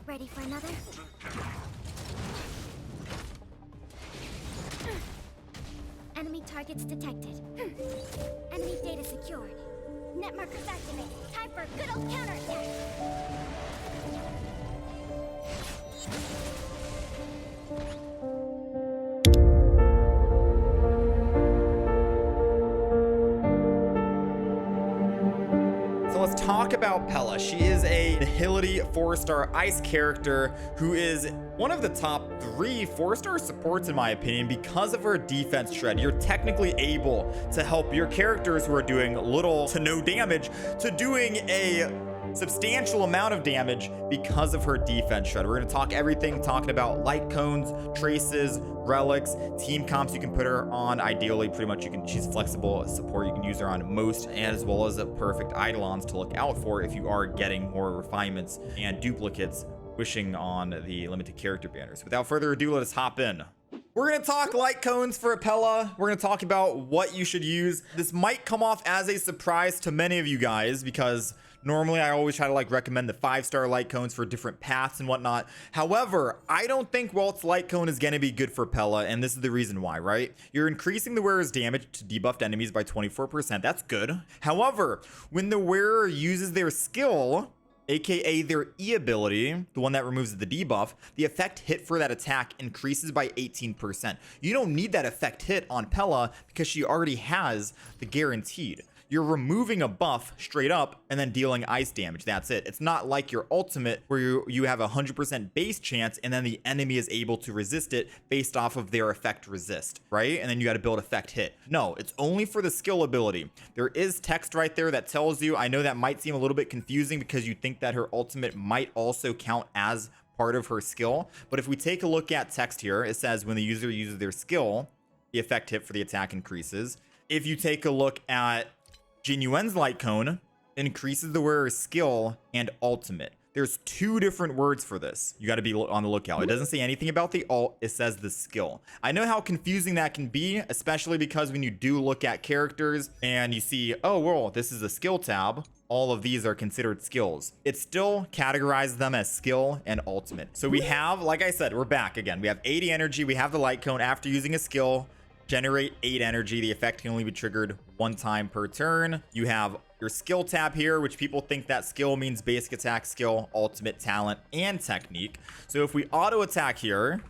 Ready for another? Enemy targets detected. Enemy data secured. Net markers activated. Time for a good old counterattack. So let's talk about Pela. She is a Nihility 4-star ice character who is one of the top 3 4-star supports in my opinion because of her defense shred. You're technically able to help your characters who are doing little to no damage to doing a substantial amount of damage because of her defense shred. We're going to talk everything, talking about light cones, traces, relics, team comps you can put her on. Ideally, pretty much she's flexible support. You can use her on most, and as well as a perfect Eidolons to look out for if you are getting more refinements and duplicates wishing on the limited character banners. Without further ado, let us hop in. We're going to talk light cones for Pela. We're going to talk about what you should use. This might come off as a surprise to many of you guys because normally I always try to recommend the 5-star light cones for different paths and whatnot. However, I don't think Walt's light cone is going to be good for Pela, and this is the reason why, right? You're increasing the wearer's damage to debuffed enemies by 24%. That's good. However, when the wearer uses their skill, aka their E ability, the one that removes the debuff, the effect hit for that attack increases by 18%. You don't need that effect hit on Pela because she already has the guaranteed. You're removing a buff straight up and then dealing ice damage. That's it. It's not like your ultimate where you have a 100% base chance and then the enemy is able to resist it based off of their effect resist, right? And then you got to build effect hit. No, it's only for the skill ability. There is text right there that tells you. I know that might seem a little bit confusing because you think that her ultimate might also count as part of her skill. But if we take a look at text here, it says when the user uses their skill, the effect hit for the attack increases. If you take a look at Genuine's light cone, increases the wearer's skill and ultimate. There's 2 different words for this. You got to be on the lookout. It doesn't say anything about the ult. It says the skill. I know how confusing that can be, especially because when you do look at characters and you see, oh, well, this is a skill tab. All of these are considered skills. It still categorizes them as skill and ultimate. So we have, like I said, we're back again. We have 80 energy. We have the light cone after using a skill. Generate 8 energy. The effect can only be triggered 1 time per turn. You have your skill tab here, which people think that skill means basic attack, skill, ultimate, talent, and technique. So if we auto attack here,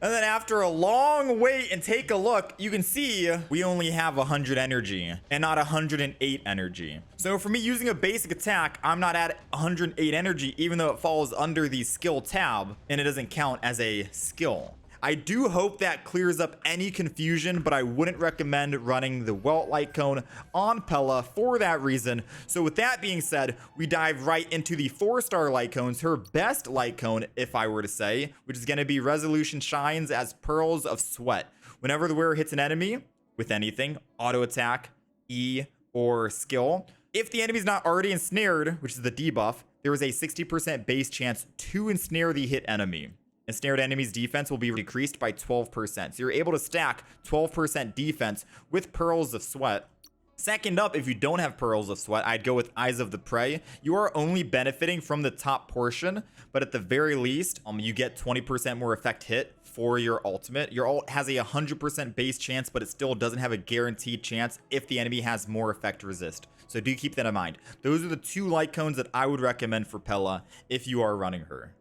and then after a long wait and take a look, you can see we only have 100 energy and not 108 energy. So for me using a basic attack, I'm not at 108 energy, even though it falls under the skill tab and it doesn't count as a skill. I do hope that clears up any confusion, but I wouldn't recommend running the Welt light cone on Pela for that reason. So with that being said, we dive right into the 4-star light cones, her best light cone, if I were to say, which is going to be Resolution Shines as Pearls of Sweat. Whenever the wearer hits an enemy with anything, auto attack, E, or skill, if the enemy is not already ensnared, which is the debuff, there is a 60% base chance to ensnare the hit enemy. Ensnared enemies' defense will be decreased by 12%. So you're able to stack 12% defense with Pearls of Sweat. Second up, if you don't have Pearls of Sweat, I'd go with Eyes of the Prey. You are only benefiting from the top portion, but at the very least, you get 20% more effect hit for your ultimate. Your ult has a 100% base chance, but it still doesn't have a guaranteed chance if the enemy has more effect resist. So do keep that in mind. Those are the 2 light cones that I would recommend for Pela if you are running her.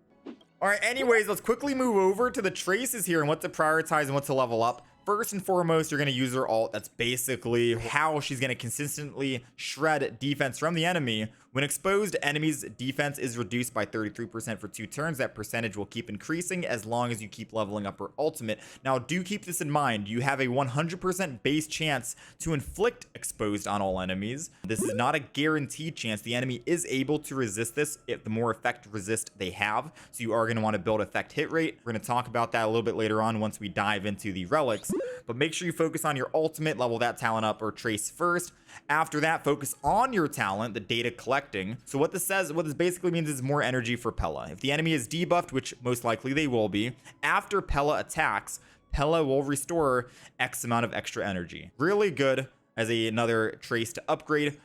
All right, anyways, let's quickly move over to the traces here and what to prioritize and what to level up. First and foremost, you're going to use her ult. That's basically how she's going to consistently shred defense from the enemy. When exposed, enemies' defense is reduced by 33% for 2 turns. That percentage will keep increasing as long as you keep leveling up her ultimate. Now, do keep this in mind. You have a 100% base chance to inflict exposed on all enemies. This is not a guaranteed chance. The enemy is able to resist this if the more effect resist they have. So you are going to want to build effect hit rate. We're going to talk about that a little bit later on once we dive into the relics. But make sure you focus on your ultimate, level that talent up or trace first. After that, focus on your talent, the data collecting. So what this basically means is more energy for Pela. If the enemy is debuffed, which most likely they will be, after Pela attacks, Pela will restore X amount of extra energy. Really good as another trace to upgrade.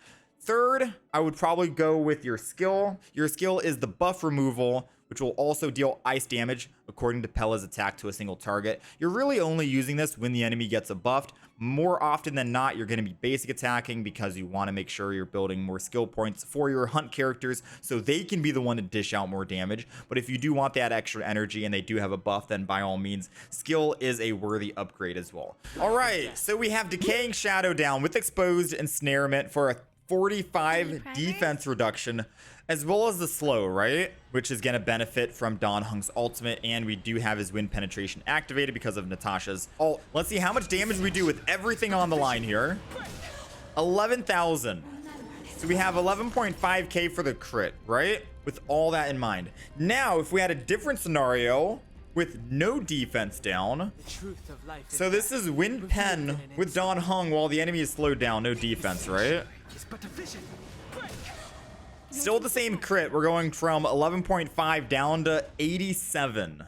Third, I would probably go with your skill. Your skill is the buff removal, which will also deal ice damage according to Pela's attack to a single target. You're really only using this when the enemy gets a buffed. More often than not, you're going to be basic attacking because you want to make sure you're building more skill points for your hunt characters so they can be the one to dish out more damage. But if you do want that extra energy and they do have a buff, then by all means, skill is a worthy upgrade as well. All right, so we have Decaying Shadow down with Exposed Ensnarement for a 45 defense reduction, as well as the slow, right? Which is going to benefit from Dan Heng's ultimate, and we do have his wind penetration activated because of Natasha's ult. Let's see how much damage we do with everything on the line here. 11,000. So we have 11.5k for the crit, right? With all that in mind. Now, if we had a different scenario with no defense down. So this is wind pen with Dan Heng while the enemy is slowed down, no defense, right? Still the same crit. We're going from 11.5 down to 87.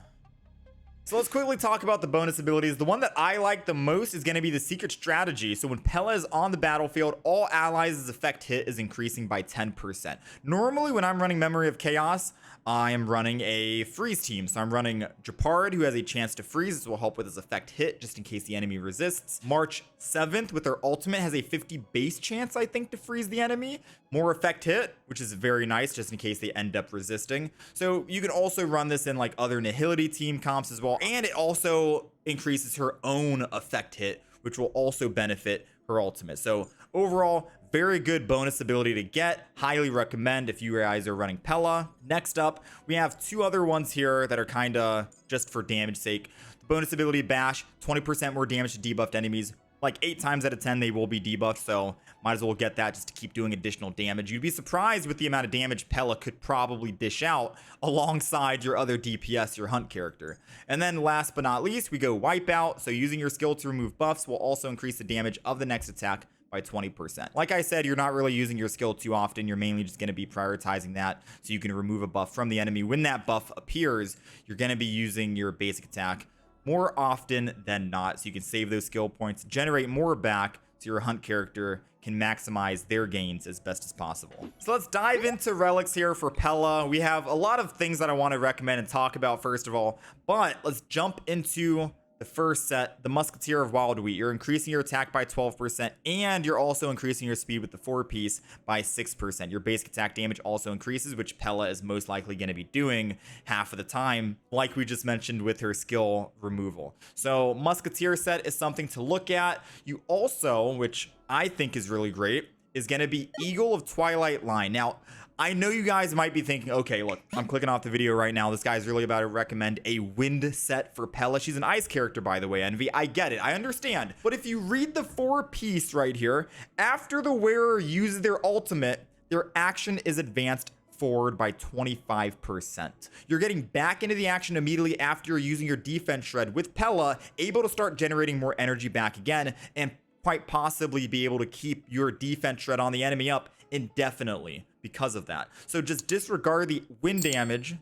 So let's quickly talk about the bonus abilities. The one that I like the most is going to be the Secret Strategy. So when Pela is on the battlefield, all allies' effect hit is increasing by 10%. Normally, when I'm running Memory of Chaos, I am running a freeze team. So I'm running Japard, who has a chance to freeze. This will help with his effect hit, just in case the enemy resists. March 7th, with their ultimate, has a 50 base chance, I think, to freeze the enemy. More effect hit, which is very nice, just in case they end up resisting. So you can also run this in like other Nihility team comps as well. And it also increases her own effect hit, which will also benefit her ultimate. So overall, very good bonus ability to get. Highly recommend if you guys are running Pela. Next up, we have two other ones here that are kind of just for damage sake. The bonus ability Bash, 20% more damage to debuffed enemies. Like 8 times out of 10, they will be debuffed, so might as well get that just to keep doing additional damage. You'd be surprised with the amount of damage Pela could probably dish out alongside your other DPS, your hunt character. And then last but not least, we go Wipeout. So using your skill to remove buffs will also increase the damage of the next attack by 20%. Like I said, you're not really using your skill too often. You're mainly just going to be prioritizing that so you can remove a buff from the enemy. When that buff appears, you're going to be using your basic attack more often than not, so you can save those skill points, generate more back, so your hunt character can maximize their gains as best as possible. So let's dive into relics here for Pela. We have a lot of things that I want to recommend and talk about first of all, but let's jump into the first set, the Musketeer of Wild Wheat. You're increasing your attack by 12%, and you're also increasing your speed with the 4-piece by 6%. Your basic attack damage also increases, which Pela is most likely going to be doing half of the time, like we just mentioned with her skill removal. So Musketeer set is something to look at. You also, which I think is really great, is going to be Eagle of Twilight Line. Now, I know you guys might be thinking, okay, look, I'm clicking off the video right now. This guy's really about to recommend a wind set for Pela. She's an ice character, by the way, Envy. I get it. I understand. But if you read the 4-piece right here, after the wearer uses their ultimate, their action is advanced forward by 25%. You're getting back into the action immediately after you're using your defense shred with Pela, able to start generating more energy back again, and quite possibly be able to keep your defense shred on the enemy up indefinitely because of that. So just disregard the wind damage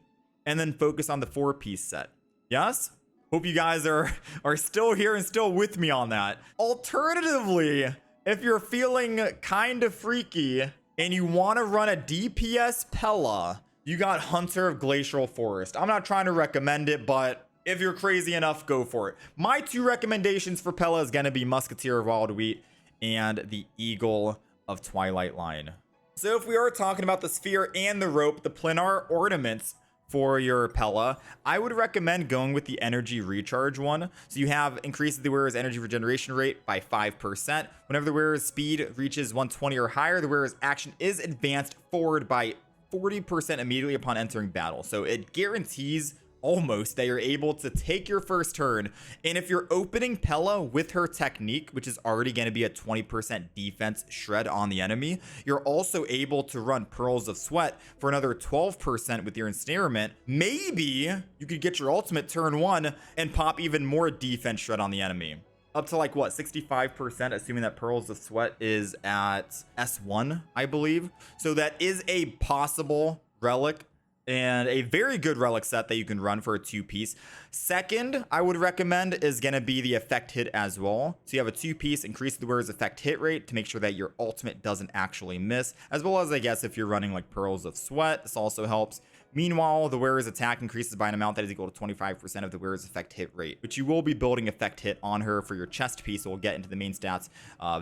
and then focus on the 4-piece set. Yes? Hope you guys are still here and still with me on that. Alternatively, if you're feeling kind of freaky and you want to run a DPS Pela, you got Hunter of Glacial Forest. I'm not trying to recommend it, but if you're crazy enough, go for it. My 2 recommendations for Pela is going to be Musketeer of Wild Wheat and the Eagle of Twilight Line. So if we are talking about the sphere and the rope, the planar ornaments for your Pela, I would recommend going with the energy recharge one. So you have increases the wearer's energy regeneration rate by 5%. Whenever the wearer's speed reaches 120 or higher, the wearer's action is advanced forward by 40% immediately upon entering battle. So it guarantees almost that you're able to take your first turn. And if you're opening Pela with her technique, which is already going to be a 20% defense shred on the enemy, you're also able to run Pearls of Sweat for another 12% with your ensnarement. Maybe you could get your ultimate turn 1 and pop even more defense shred on the enemy. Up to like what, 65%, assuming that Pearls of Sweat is at S1, I believe. So that is a possible relic and a very good relic set that you can run for a 2-piece. Second, I would recommend is going to be the effect hit as well. So you have a 2-piece, increase the wearer's effect hit rate to make sure that your ultimate doesn't actually miss, as well as I guess if you're running like Pearls of Sweat, this also helps. Meanwhile, the wearer's attack increases by an amount that is equal to 25% of the wearer's effect hit rate, which you will be building effect hit on her for your chest piece. So we'll get into the main stats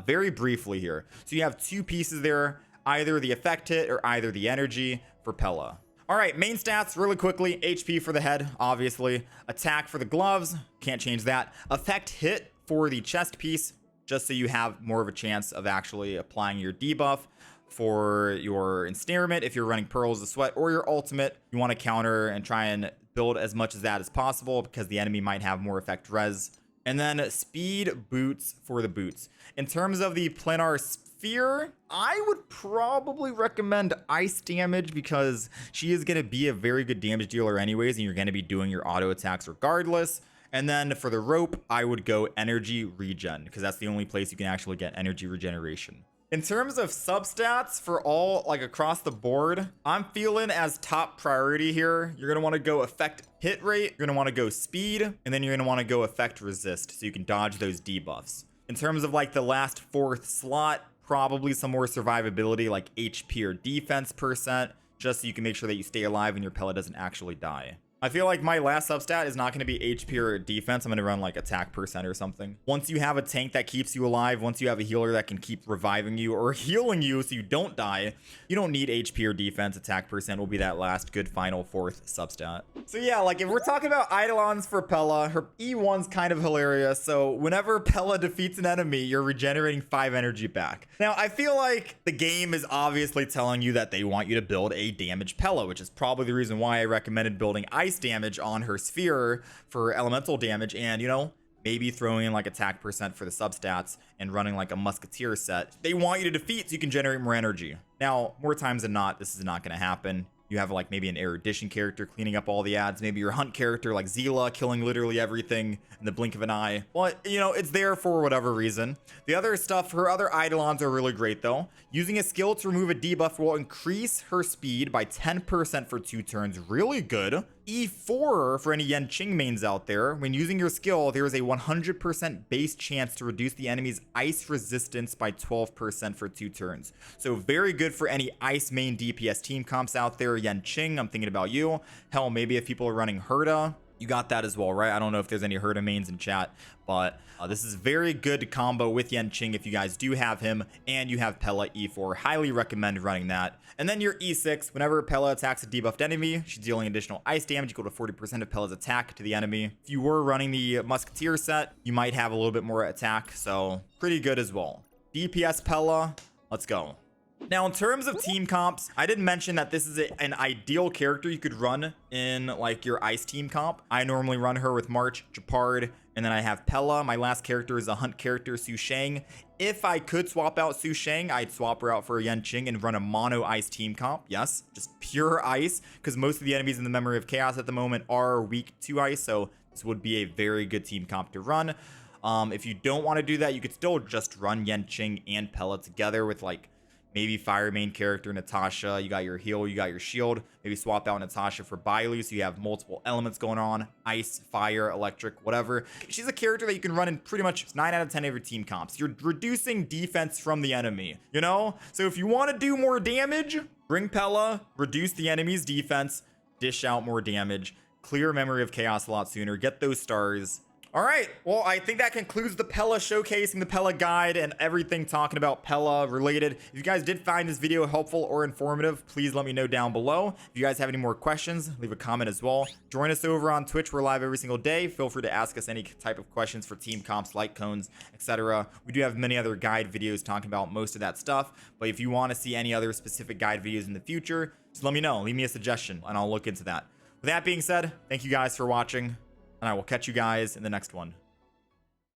very briefly here. So you have 2 pieces there, either the effect hit or either the energy for Pela. All right, main stats really quickly. HP for the head, obviously. Attack for the gloves, can't change that. Effect hit for the chest piece, just so you have more of a chance of actually applying your debuff. For your ensnarement, if you're running Pearls of Sweat, or your ultimate, you want to counter and try and build as much of that as possible because the enemy might have more effect res. And then speed boots for the boots. In terms of the planar sphere, I would probably recommend ice damage because she is going to be a very good damage dealer anyways, and you're going to be doing your auto attacks regardless. And then for the rope, I would go energy regen because that's the only place you can actually get energy regeneration. In terms of substats for all, like across the board, I'm feeling as top priority here, you're going to want to go effect hit rate, you're going to want to go speed, and then you're going to want to go effect resist so you can dodge those debuffs. In terms of like the last 4th slot, probably some more survivability like HP or defense percent, just so you can make sure that you stay alive and your Pela doesn't actually die. I feel like my last substat is not going to be HP or defense. I'm going to run like attack percent or something. Once you have a tank that keeps you alive, once you have a healer that can keep reviving you or healing you so you don't die, you don't need HP or defense. Attack percent will be that last good final 4th substat. So yeah, like if we're talking about Eidolons for Pela, her E1's kind of hilarious. So whenever Pela defeats an enemy, you're regenerating 5 energy back. Now, I feel like the game is obviously telling you that they want you to build a damaged Pela, which is probably the reason why I recommended building ice damage on her sphere for elemental damage, and you know, maybe throwing in like attack percent for the substats and running like a musketeer set. They want you to defeat so you can generate more energy. Now, more times than not, this is not going to happen. You have like maybe an erudition character cleaning up all the ads, maybe your hunt character like Zila killing literally everything in the blink of an eye. But you know, it's there for whatever reason. The other stuff, her other Eidolons are really great though. Using a skill to remove a debuff will increase her speed by 10% for 2 turns. Really good. E4 for any Yenching mains out there. When using your skill, there is a 100% base chance to reduce the enemy's ice resistance by 12% for 2 turns. So very good for any ice main DPS team comps out there. Yenching, I'm thinking about you. Hell, maybe if people are running Herda, you got that as well, right? I don't know if there's any Herda mains in chat, but this is very good combo with Yenching if you guys do have him and you have Pela E4. Highly recommend running that. And then your E6, whenever Pela attacks a debuffed enemy, she's dealing additional ice damage equal to 40% of Pela's attack to the enemy. If you were running the Musketeer set, you might have a little bit more attack, so pretty good as well. DPS Pela, let's go. Now, in terms of team comps, I did mention that this is an ideal character you could run in like your ice team comp. I normally run her with March, Japard, and then I have Pela. My last character is a hunt character, Su Sheng. If I could swap out Su Sheng, I'd swap her out for Yenching and run a mono ice team comp. Yes, just pure ice, because most of the enemies in the Memory of Chaos at the moment are weak to ice, so this would be a very good team comp to run. If you don't want to do that, you could still just run Yenching and Pela together with like maybe fire main character Natasha. You got your heal, you got your shield. Maybe swap out Natasha for Bailu so you have multiple elements going on. Ice, fire, electric, whatever. She's a character that you can run in pretty much 9 out of 10 of your team comps. You're reducing defense from the enemy, you know? So if you want to do more damage, bring Pela, reduce the enemy's defense, dish out more damage, clear Memory of Chaos a lot sooner, get those stars. All right, well, I think that concludes the Pela showcasing the Pela guide and everything talking about Pela related. If you guys did find this video helpful or informative, please let me know down below. If you guys have any more questions, leave a comment as well. Join us over on Twitch. We're live every single day. Feel free to ask us any type of questions for team comps, light cones, etc. We do have many other guide videos talking about most of that stuff. But if you want to see any other specific guide videos in the future, just let me know. Leave me a suggestion and I'll look into that. With that being said, thank you guys for watching, and I will catch you guys in the next one.